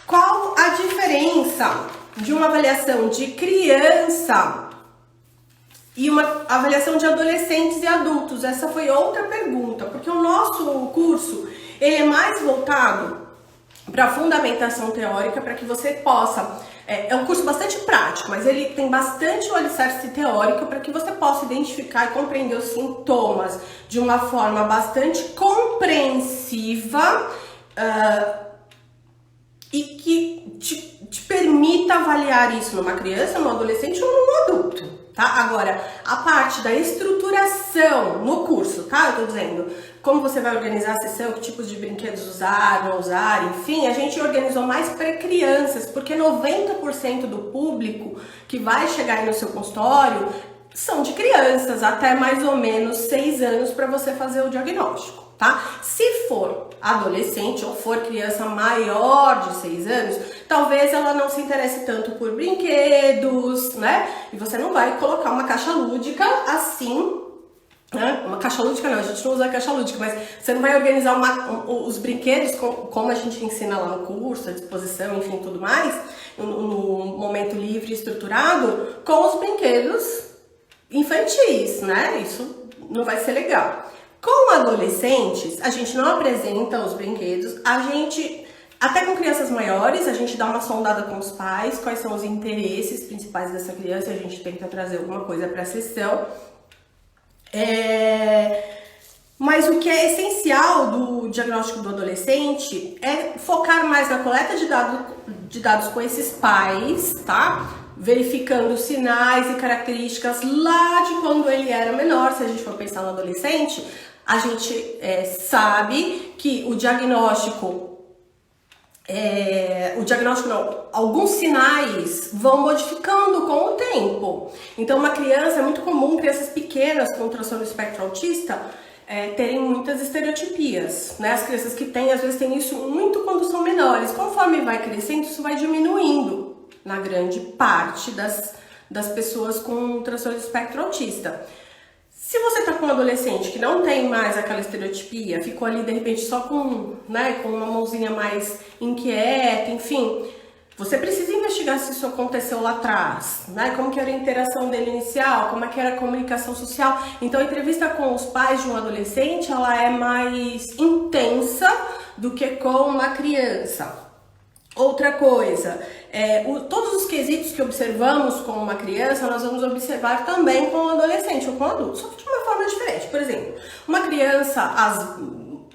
Qual a diferença de uma avaliação de criança e uma avaliação de adolescentes e adultos? Essa foi outra pergunta, porque o nosso curso ele é mais voltado para fundamentação teórica, para que você possa... É um curso bastante prático, mas ele tem bastante o alicerce teórico para que você possa identificar e compreender os sintomas de uma forma bastante compreensiva e que te permita avaliar isso numa criança, num adolescente ou num adulto, tá? Agora, a parte da estruturação no curso, tá? Eu tô dizendo como você vai organizar a sessão, que tipos de brinquedos usar, não usar, enfim, a gente organizou mais para crianças, porque 90% do público que vai chegar aí no seu consultório são de crianças, até mais ou menos 6 anos para você fazer o diagnóstico, tá? Se for adolescente ou for criança maior de 6 anos, talvez ela não se interesse tanto por brinquedos, né? E você não vai colocar uma caixa lúdica assim, né? Uma caixa lúdica não, a gente não usa caixa lúdica, mas você não vai organizar os brinquedos como a gente ensina lá no curso, a disposição, enfim, tudo mais, no momento livre e estruturado, com os brinquedos infantis, né? Isso não vai ser legal. Com adolescentes, a gente não apresenta os brinquedos, até com crianças maiores, a gente dá uma sondada com os pais, quais são os interesses principais dessa criança, a gente tenta trazer alguma coisa para a sessão. Mas o que é essencial do diagnóstico do adolescente é focar mais na coleta de dados com esses pais, tá? Verificando sinais e características lá de quando ele era menor. Se a gente for pensar no adolescente, a gente sabe que alguns sinais vão modificando com o tempo. Então, uma criança, é muito comum crianças pequenas com transtorno do espectro autista terem muitas estereotipias, né? As crianças que têm, às vezes, têm isso muito quando são menores. Conforme vai crescendo, isso vai diminuindo na grande parte das pessoas com transtorno do espectro autista. Se você tá com um adolescente que não tem mais aquela estereotipia, ficou ali de repente só com uma mãozinha mais inquieta, enfim, você precisa investigar se isso aconteceu lá atrás, né? Como que era a interação dele inicial, como é que era a comunicação social. Então a entrevista com os pais de um adolescente, ela é mais intensa do que com uma criança. Outra coisa, todos os quesitos que observamos com uma criança, nós vamos observar também com o adolescente ou com o adulto, só que de uma forma diferente. Por exemplo, uma criança,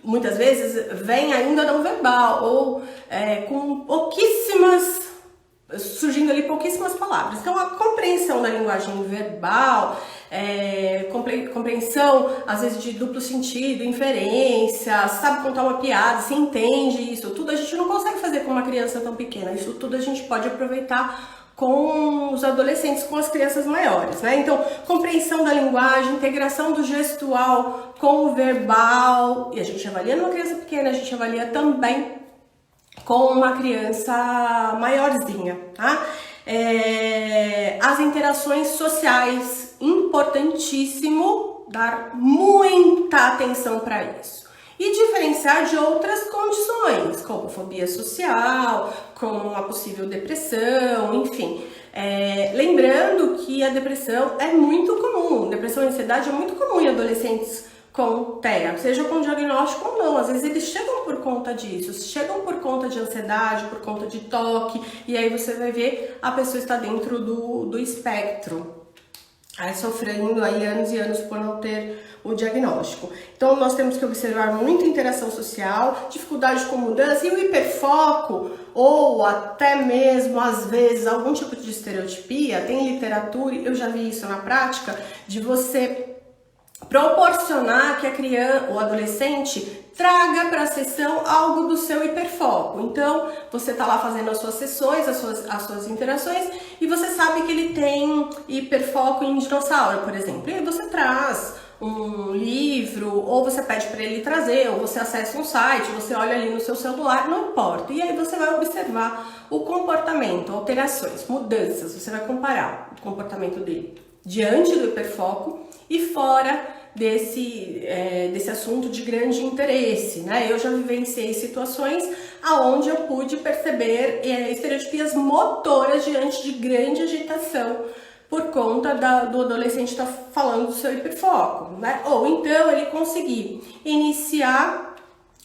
muitas vezes, vem ainda não verbal ou com surgindo ali pouquíssimas palavras. Então, a compreensão da linguagem verbal, compreensão, às vezes, de duplo sentido, inferência, sabe contar uma piada, se entende isso tudo, a gente não consegue fazer com uma criança tão pequena. Isso tudo a gente pode aproveitar com os adolescentes, com as crianças maiores, né? Então, compreensão da linguagem, integração do gestual com o verbal, e a gente avalia numa criança pequena, a gente avalia também com uma criança maiorzinha, tá? As interações sociais, importantíssimo dar muita atenção para isso. E diferenciar de outras condições, como fobia social, como uma possível depressão, enfim. Lembrando que a depressão é muito comum, depressão e ansiedade é muito comum em adolescentes com TEA, seja com diagnóstico ou não. Às vezes eles chegam por conta disso, chegam por conta de ansiedade, por conta de toque, e aí você vai ver a pessoa está dentro do espectro, aí sofrendo aí anos e anos por não ter o diagnóstico. Então nós temos que observar muita interação social, dificuldade com mudança e o hiperfoco, ou até mesmo às vezes algum tipo de estereotipia. Tem literatura, eu já vi isso na prática, de você proporcionar que a criança, o adolescente, traga para a sessão algo do seu hiperfoco. Então, você tá lá fazendo as suas sessões, as suas interações, e você sabe que ele tem hiperfoco em dinossauro, por exemplo. E aí você traz um livro, ou você pede para ele trazer, ou você acessa um site, você olha ali no seu celular, não importa. E aí você vai observar o comportamento, alterações, mudanças, você vai comparar o comportamento dele diante do hiperfoco e fora desse assunto de grande interesse, né? Eu já vivenciei situações aonde eu pude perceber estereotipias motoras diante de grande agitação por conta do adolescente estar falando do seu hiperfoco, né? Ou então ele conseguir iniciar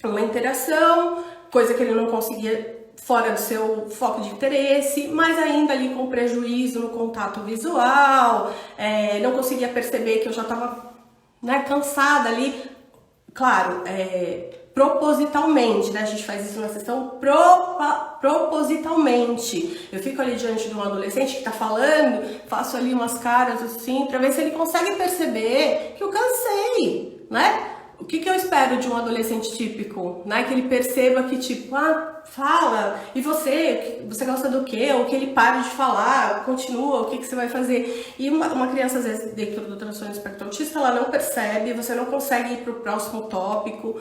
uma interação, coisa que ele não conseguia fora do seu foco de interesse, mas ainda ali com prejuízo no contato visual, não conseguia perceber que eu já estava, né, cansada ali, claro, propositalmente, né? A gente faz isso na sessão propositalmente. Eu fico ali diante de um adolescente que tá falando, faço ali umas caras assim, pra ver se ele consegue perceber que eu cansei, né? O que eu espero de um adolescente típico, né? Que ele perceba que, tipo, fala, e você gosta do quê? Ou que ele pare de falar, continua, o que você vai fazer? E uma criança, às vezes, dentro do transtorno do espectro autista, ela não percebe, você não consegue ir pro próximo tópico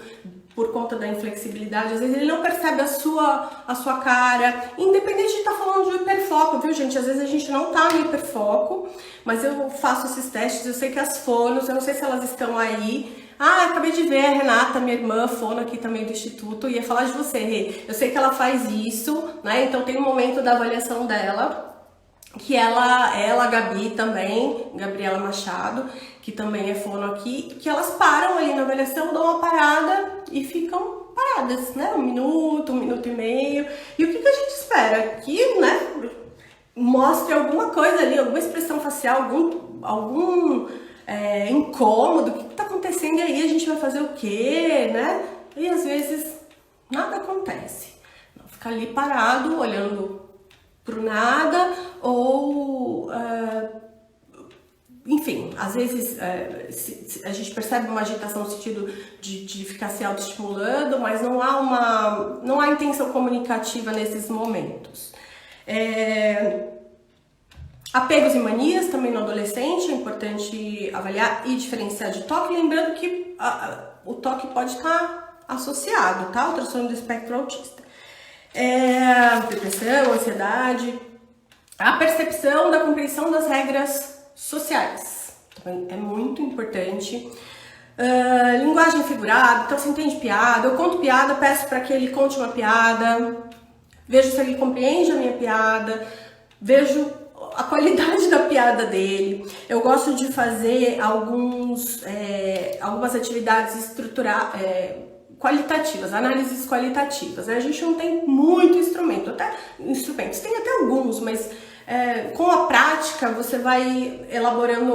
por conta da inflexibilidade, às vezes ele não percebe a sua cara, independente de estar falando de hiperfoco, viu, gente? Às vezes a gente não tá no hiperfoco, mas eu faço esses testes, eu sei que as fonos, eu não sei se elas estão aí. Acabei de ver a Renata, minha irmã, fono aqui também do Instituto, ia falar de você, Rê. Eu sei que ela faz isso, né? Então tem um momento da avaliação dela, que a Gabi também, Gabriela Machado, que também é fono aqui, que elas param ali na avaliação, dão uma parada e ficam paradas, né? 1 minuto, 1 minuto e meio. E o que a gente espera? Que, né, mostre alguma coisa ali, alguma expressão facial, algum incômodo, o que tá acontecendo, e aí a gente vai fazer o quê, né? E às vezes nada acontece. Fica ali parado, olhando pro nada, ou enfim, às vezes a gente percebe uma agitação no sentido de ficar se autoestimulando, mas não há intenção comunicativa nesses momentos. Apegos e manias também no adolescente, é importante avaliar e diferenciar de toque, lembrando que o toque pode estar associado, tá? O transtorno do espectro autista. Depressão, ansiedade, a percepção da compreensão das regras sociais, também é muito importante. Linguagem figurada, então se entende piada, eu conto piada, peço para que ele conte uma piada, vejo se ele compreende a minha piada, vejo a qualidade da piada dele. Eu gosto de fazer algumas atividades qualitativas, análises qualitativas, né? A gente não tem muito instrumentos, tem até alguns, mas com a prática você vai elaborando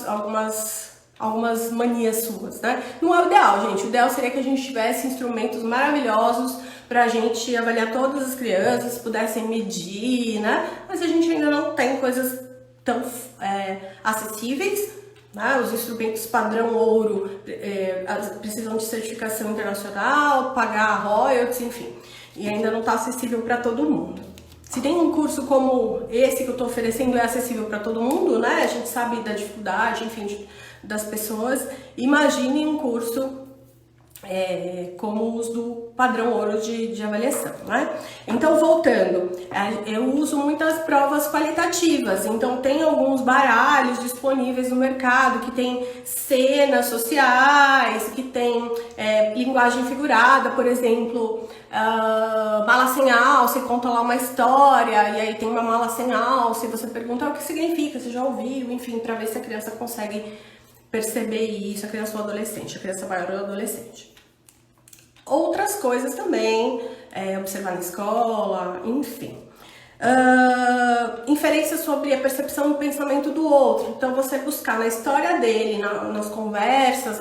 algumas manias suas, né? Não é o ideal, gente. O ideal seria que a gente tivesse instrumentos maravilhosos pra gente avaliar todas as crianças, pudessem medir, né? Mas a gente ainda não tem coisas tão acessíveis, né? Os instrumentos padrão ouro precisam de certificação internacional, pagar royalties, enfim. E ainda não está acessível para todo mundo. Se tem um curso como esse que eu estou oferecendo é acessível para todo mundo, né? A gente sabe da dificuldade, enfim, das pessoas. Imagine um curso como os do padrão ouro de avaliação, né? Então, voltando, eu uso muitas provas qualitativas, então tem alguns baralhos disponíveis no mercado que tem cenas sociais, que tem linguagem figurada, por exemplo, mala sem alça, e conta lá uma história, e aí tem uma mala sem alça, e você pergunta o que significa, você já ouviu, enfim, para ver se a criança consegue perceber isso, a criança ou adolescente, a criança maior ou adolescente. Outras coisas também, observar na escola, enfim. Inferências sobre a percepção do pensamento do outro. Então, você buscar na história dele, nas conversas,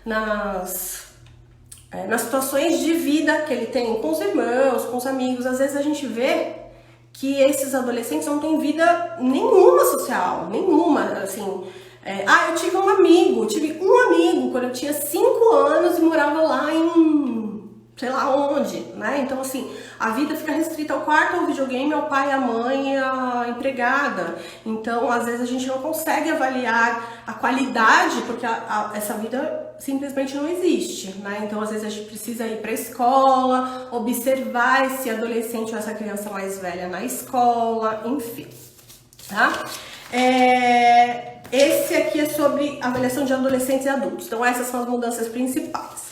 nas situações de vida que ele tem com os irmãos, com os amigos. Às vezes a gente vê que esses adolescentes não têm vida nenhuma social, nenhuma, assim. Eu tive um amigo quando eu tinha 5 anos e morava lá em sei lá onde, né? Então, assim, a vida fica restrita ao quarto, ao videogame, ao pai, à mãe e à empregada. Então, às vezes a gente não consegue avaliar a qualidade, porque essa vida simplesmente não existe, né? Então, às vezes a gente precisa ir para a escola, observar esse adolescente ou essa criança mais velha na escola, enfim, tá? Esse aqui é sobre avaliação de adolescentes e adultos. Então essas são as mudanças principais.